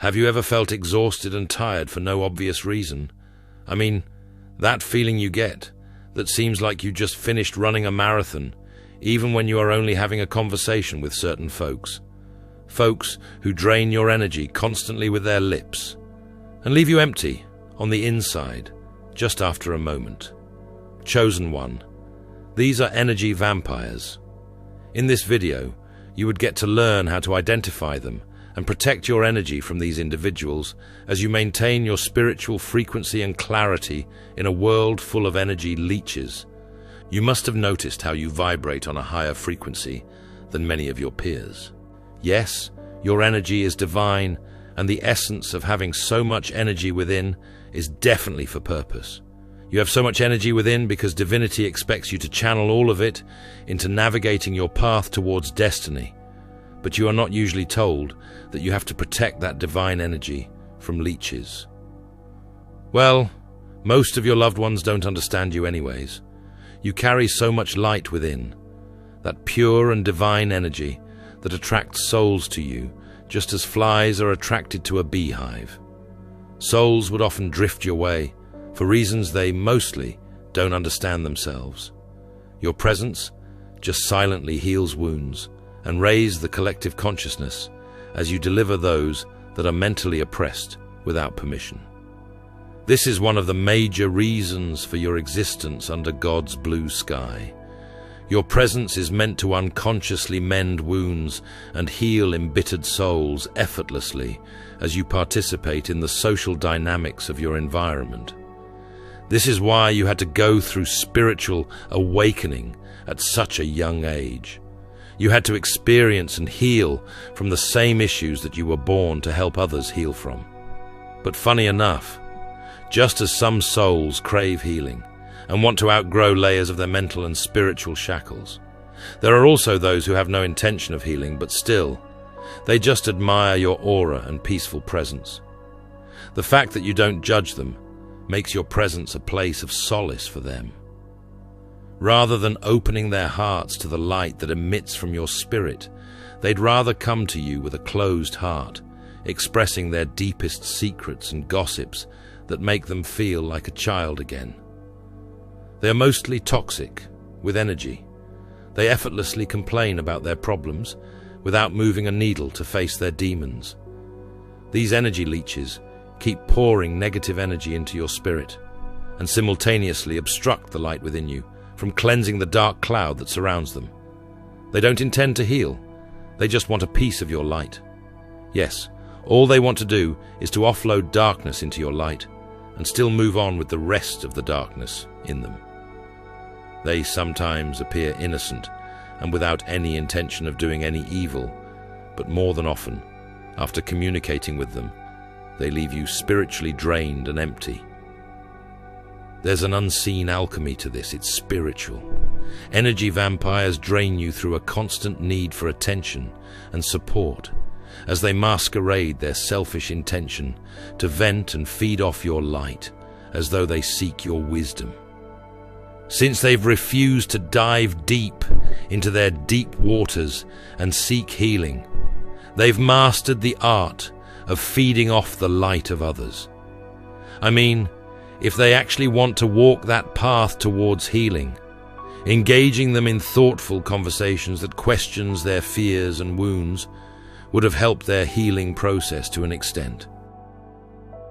Have you ever felt exhausted and tired for no obvious reason? I mean, that feeling you get, that seems like you just finished running a marathon, even when you are only having a conversation with certain folks. Folks who drain your energy constantly with their lips and leave you empty on the inside just after a moment. Chosen one. These are energy vampires. In this video, you would get to learn how to identify them and protect your energy from these individuals as you maintain your spiritual frequency and clarity in a world full of energy leeches. You must have noticed how you vibrate on a higher frequency than many of your peers. Yes, your energy is divine, and the essence of having so much energy within is definitely for purpose. You have so much energy within because divinity expects you to channel all of it into navigating your path towards destiny. But you are not usually told that you have to protect that divine energy from leeches. Well, most of your loved ones don't understand you anyways. You carry so much light within, that pure and divine energy that attracts souls to you, just as flies are attracted to a beehive. Souls would often drift your way for reasons they mostly don't understand themselves. Your presence just silently heals wounds and raises the collective consciousness as you deliver those that are mentally oppressed without permission. This is one of the major reasons for your existence under God's blue sky. Your presence is meant to unconsciously mend wounds and heal embittered souls effortlessly as you participate in the social dynamics of your environment. This is why you had to go through spiritual awakening at such a young age. You had to experience and heal from the same issues that you were born to help others heal from. But funny enough, just as some souls crave healing and want to outgrow layers of their mental and spiritual shackles, there are also those who have no intention of healing, but still, they just admire your aura and peaceful presence. The fact that you don't judge them makes your presence a place of solace for them. Rather than opening their hearts to the light that emits from your spirit, they'd rather come to you with a closed heart, expressing their deepest secrets and gossips that make them feel like a child again. They are mostly toxic, with energy. They effortlessly complain about their problems without moving a needle to face their demons. These energy leeches keep pouring negative energy into your spirit and simultaneously obstruct the light within you from cleansing the dark cloud that surrounds them. They don't intend to heal. They just want a piece of your light. Yes, all they want to do is to offload darkness into your light and still move on with the rest of the darkness in them. They sometimes appear innocent and without any intention of doing any evil, but more than often, after communicating with them, they leave you spiritually drained and empty. There's an unseen alchemy to this. It's spiritual. Energy vampires drain you through a constant need for attention and support as they masquerade their selfish intention to vent and feed off your light as though they seek your wisdom. Since they've refused to dive deep into their deep waters and seek healing, they've mastered the art of feeding off the light of others. I mean, if they actually want to walk that path towards healing, engaging them in thoughtful conversations that questions their fears and wounds would have helped their healing process to an extent.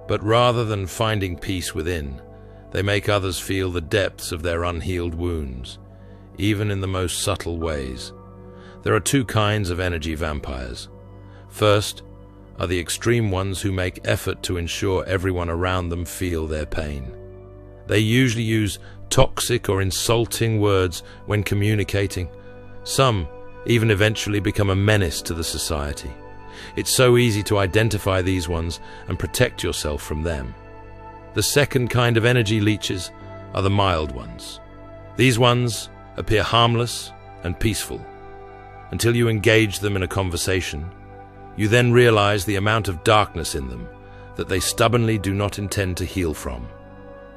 But rather than finding peace within, they make others feel the depths of their unhealed wounds, even in the most subtle ways. There are two kinds of energy vampires. First are the extreme ones who make effort to ensure everyone around them feel their pain. They usually use toxic or insulting words when communicating. Some even eventually become a menace to the society. It's so easy to identify these ones and protect yourself from them. The second kind of energy leeches are the mild ones. These ones appear harmless and peaceful until you engage them in a conversation. You then realize the amount of darkness in them that they stubbornly do not intend to heal from.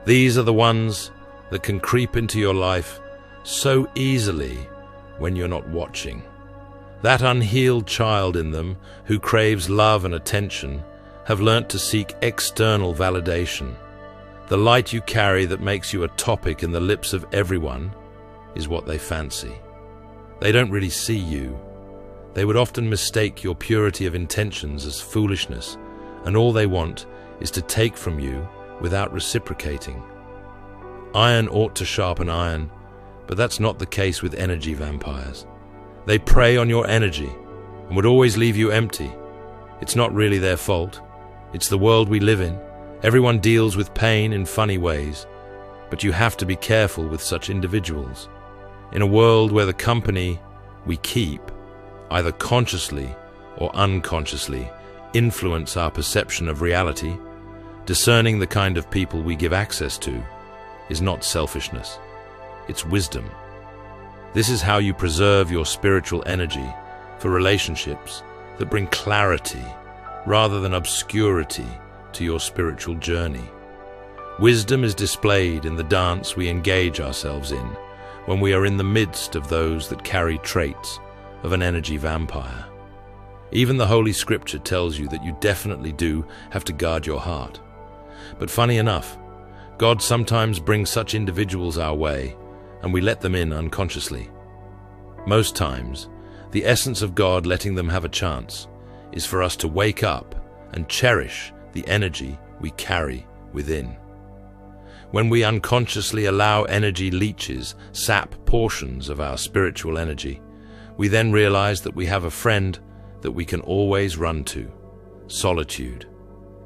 These are the ones that can creep into your life so easily when you're not watching. That unhealed child in them who craves love and attention have learnt to seek external validation. The light you carry that makes you a topic in the lips of everyone is what they fancy. They don't really see you. They would often mistake your purity of intentions as foolishness, and all they want is to take from you without reciprocating. Iron ought to sharpen iron, but that's not the case with energy vampires. They prey on your energy and would always leave you empty. It's not really their fault. It's the world we live in. Everyone deals with pain in funny ways, but you have to be careful with such individuals. In a world where the company we keep, either consciously or unconsciously, influence our perception of reality, discerning the kind of people we give access to is not selfishness, it's wisdom. This is how you preserve your spiritual energy for relationships that bring clarity rather than obscurity to your spiritual journey. Wisdom is displayed in the dance we engage ourselves in when we are in the midst of those that carry traits of an energy vampire. Even the Holy Scripture tells you that you definitely do have to guard your heart. But funny enough, God sometimes brings such individuals our way, and we let them in unconsciously. Most times, the essence of God letting them have a chance is for us to wake up and cherish the energy we carry within. When we unconsciously allow energy leeches sap portions of our spiritual energy, we then realize that we have a friend that we can always run to: solitude.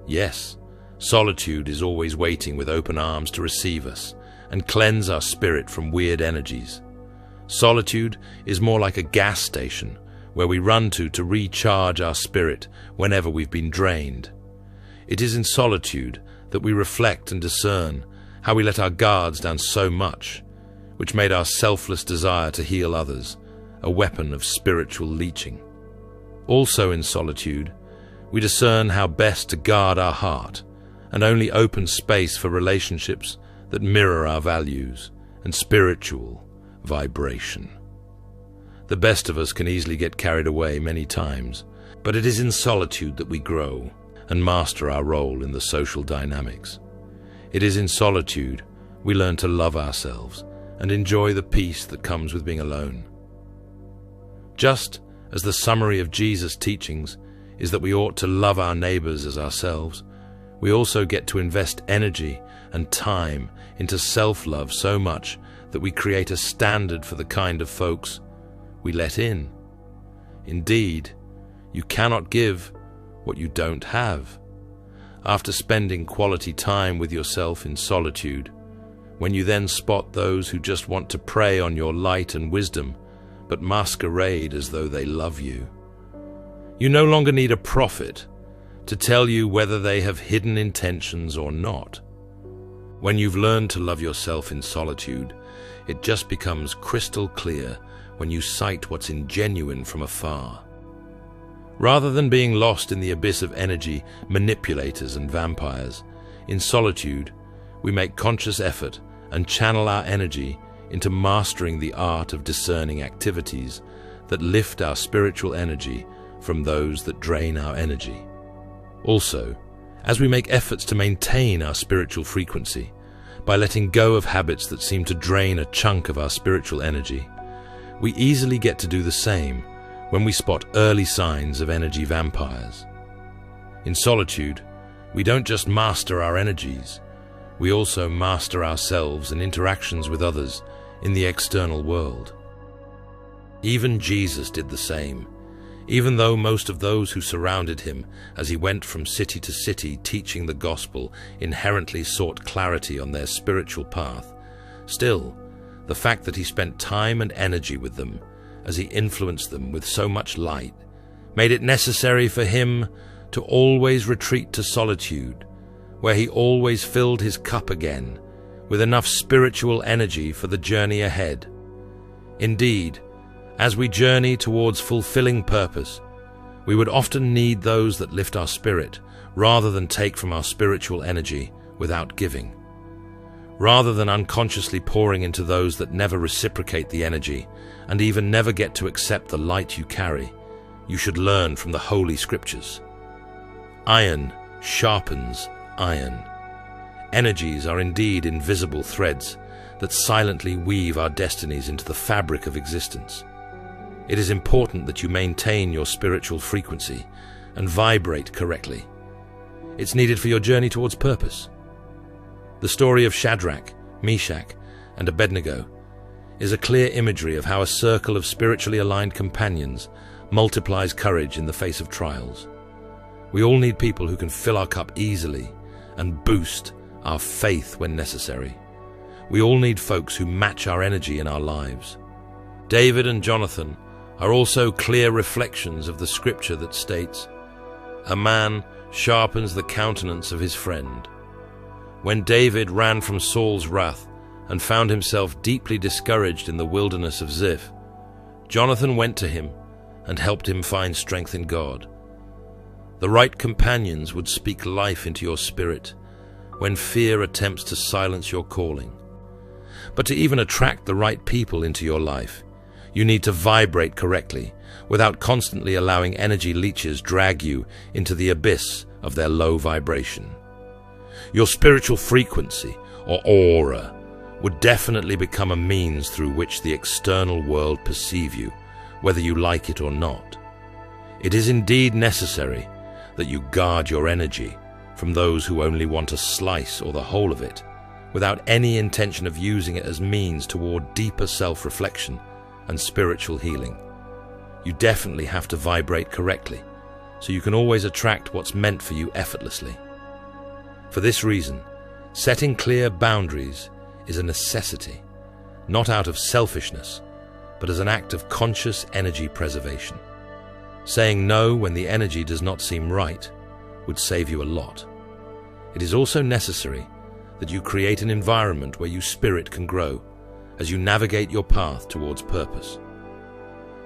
Yes, solitude is always waiting with open arms to receive us and cleanse our spirit from weird energies. Solitude is more like a gas station where we run to recharge our spirit whenever we've been drained. It is in solitude that we reflect and discern how we let our guards down so much, which made our selfless desire to heal others a weapon of spiritual leeching. Also in solitude, we discern how best to guard our heart and only open space for relationships that mirror our values and spiritual vibration. The best of us can easily get carried away many times, but it is in solitude that we grow and master our role in the social dynamics. It is in solitude we learn to love ourselves and enjoy the peace that comes with being alone. Just as the summary of Jesus' teachings is that we ought to love our neighbors as ourselves, we also get to invest energy and time into self-love so much that we create a standard for the kind of folks we let in. Indeed, you cannot give what you don't have. After spending quality time with yourself in solitude, when you then spot those who just want to prey on your light and wisdom, but masquerade as though they love you, you no longer need a prophet to tell you whether they have hidden intentions or not. When you've learned to love yourself in solitude, it just becomes crystal clear when you sight what's ingenuine from afar. Rather than being lost in the abyss of energy manipulators and vampires, in solitude, we make conscious effort and channel our energy into mastering the art of discerning activities that lift our spiritual energy from those that drain our energy. Also, as we make efforts to maintain our spiritual frequency by letting go of habits that seem to drain a chunk of our spiritual energy, we easily get to do the same when we spot early signs of energy vampires. In solitude, we don't just master our energies, we also master ourselves and interactions with others in the external world. Even Jesus did the same, even though most of those who surrounded him as he went from city to city teaching the gospel inherently sought clarity on their spiritual path. Still, the fact that he spent time and energy with them as he influenced them with so much light made it necessary for him to always retreat to solitude, where he always filled his cup again with enough spiritual energy for the journey ahead. Indeed, as we journey towards fulfilling purpose, we would often need those that lift our spirit rather than take from our spiritual energy without giving. Rather than unconsciously pouring into those that never reciprocate the energy and even never get to accept the light you carry, you should learn from the Holy Scriptures. Iron sharpens iron. Energies are indeed invisible threads that silently weave our destinies into the fabric of existence. It is important that you maintain your spiritual frequency and vibrate correctly. It's needed for your journey towards purpose. The story of Shadrach, Meshach, and Abednego is a clear imagery of how a circle of spiritually aligned companions multiplies courage in the face of trials. We all need people who can fill our cup easily and boost our faith when necessary. We all need folks who match our energy in our lives. David and Jonathan are also clear reflections of the scripture that states, "A man sharpens the countenance of his friend." When David ran from Saul's wrath and found himself deeply discouraged in the wilderness of Ziph, Jonathan went to him and helped him find strength in God. The right companions would speak life into your spirit when fear attempts to silence your calling. But to even attract the right people into your life, you need to vibrate correctly without constantly allowing energy leeches drag you into the abyss of their low vibration. Your spiritual frequency, or aura, would definitely become a means through which the external world perceive you, whether you like it or not. It is indeed necessary that you guard your energy from those who only want a slice or the whole of it, without any intention of using it as means toward deeper self-reflection and spiritual healing. You definitely have to vibrate correctly, so you can always attract what's meant for you effortlessly. For this reason, setting clear boundaries is a necessity, not out of selfishness, but as an act of conscious energy preservation. Saying no when the energy does not seem right would save you a lot. It is also necessary that you create an environment where your spirit can grow as you navigate your path towards purpose.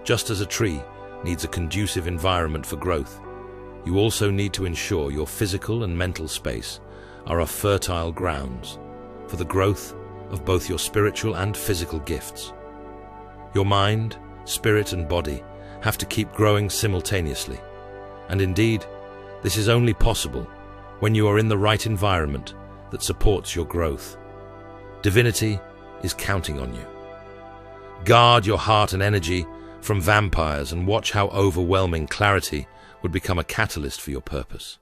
Just as a tree needs a conducive environment for growth, you also need to ensure your physical and mental space are a fertile grounds for the growth of both your spiritual and physical gifts. Your mind, spirit, and body have to keep growing simultaneously, and indeed, this is only possible when you are in the right environment that supports your growth. Divinity is counting on you. Guard your heart and energy from vampires and watch how overwhelming clarity would become a catalyst for your purpose.